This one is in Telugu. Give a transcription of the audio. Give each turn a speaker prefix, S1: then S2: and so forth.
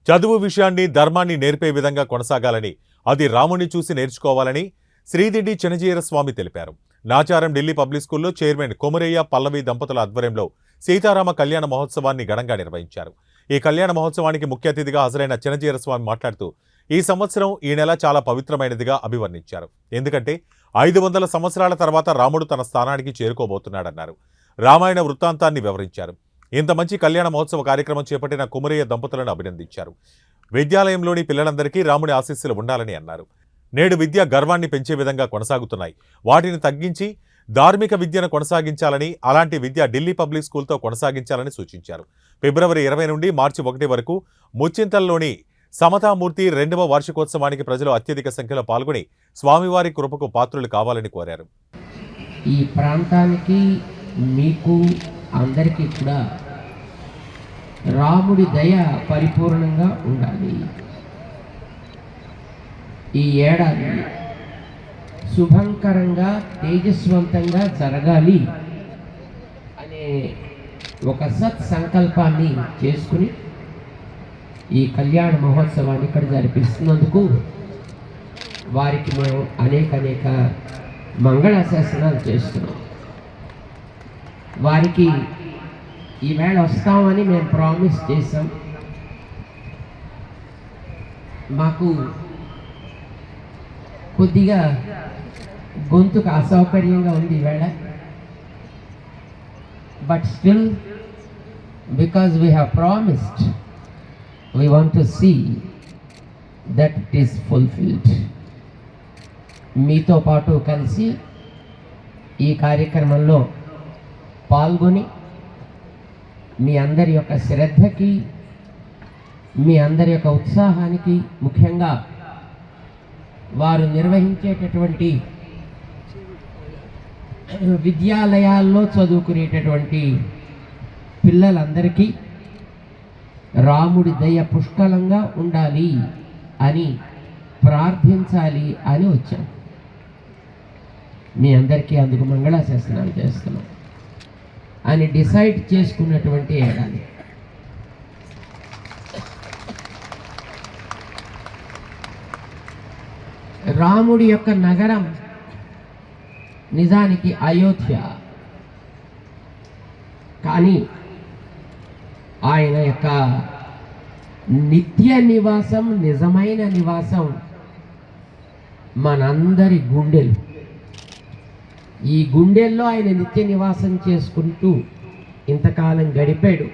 S1: చదువు విషయాన్ని ధర్మాన్ని నేర్పే విధంగా కొనసాగాలని, అది రాముని చూసి నేర్చుకోవాలని శ్రీదిడ్డి చినజీయర స్వామి తెలిపారు. నాచారం ఢిల్లీ పబ్లిక్ స్కూల్లో చైర్మన్ కొమరయ్య పల్లవి దంపతుల ఆధ్వర్యంలో సీతారామ కళ్యాణ మహోత్సవాన్ని ఘనంగా నిర్వహించారు. ఈ కళ్యాణ మహోత్సవానికి ముఖ్య అతిథిగా హాజరైన చినజీయర స్వామి మాట్లాడుతూ ఈ సంవత్సరం ఈ నెల చాలా పవిత్రమైనదిగా అభివర్ణించారు. ఎందుకంటే 500 సంవత్సరాల తర్వాత రాముడు తన స్థానానికి చేరుకోబోతున్నాడన్నారు. రామాయణ వృత్తాంతాన్ని వివరించారు. ఇంత మంచి కళ్యాణ మహోత్సవ కార్యక్రమం చేపట్టిన కుమరయ్య దంపతులను అభినందించారు. విద్యాలయంలోని పిల్లలందరికీ రాముడి ఆశీస్సులు ఉండాలని అన్నారు. నేడు విద్య గర్వాన్ని పెంచే విధంగా కొనసాగుతున్నాయి. వాటిని తగ్గించి ధార్మిక విద్యను కొనసాగించాలని, అలాంటి విద్య ఢిల్లీ పబ్లిక్ స్కూల్తో కొనసాగించాలని సూచించారు. ఫిబ్రవరి 20 నుండి మార్చి 1 వరకు ముచ్చింతల్లోని సమతామూర్తి 2వ వార్షికోత్సవానికి ప్రజలు అత్యధిక సంఖ్యలో పాల్గొని స్వామివారి కృపకు పాత్రులు కావాలని కోరారు.
S2: ఈ ప్రాంతానికి మీకు అందరికీ కూడా రాముడి దయ పరిపూర్ణంగా ఉండాలి. ఈ ఏడాది శుభంకరంగా తేజస్వంతంగా జరగాలి అనే ఒక సత్సంకల్పాన్ని చేసుకుని ఈ కళ్యాణ మహోత్సవాన్ని ఇక్కడ జరిపిస్తున్నందుకు వారికి మేము అనేక మంగళాశాసనాలు చేస్తున్నాం. వారికి ఈవేళ వస్తామని మేము ప్రామిస్ చేసాం. మాకు కొద్దిగా గొంతుకు అసౌకర్యంగా ఉంది ఈవేళ, but still because we have promised we want to see that it is fulfilled. మీతో పాటు కలిసి ఈ కార్యక్రమంలో పాల్గొని మీ అందరి యొక్క శ్రద్ధకి, మీ అందరి యొక్క ఉత్సాహానికి, ముఖ్యంగా వారు నిర్వహించేటటువంటి విద్యాలయాల్లో చదువుకునేటటువంటి పిల్లలందరికీ రాముడి దయ పుష్కలంగా ఉండాలి అని ప్రార్థించాలి అని వచ్చాం. మీ అందరికీ అందుకు మంగళాశాసనాలు చేస్తున్నాం అని డిసైడ్ చేసుకున్నటువంటి ఏడాది. రాముడి యొక్క నగరం నిజానికి అయోధ్య, కానీ ఆయన యొక్క నిత్య నివాసం, నిజమైన నివాసం మనందరి గుండెలు. ఈ గుండెల్లో ఆయన నిత్య నివాసం చేసుకుంటూ ఇంతకాలం గడిపాడు.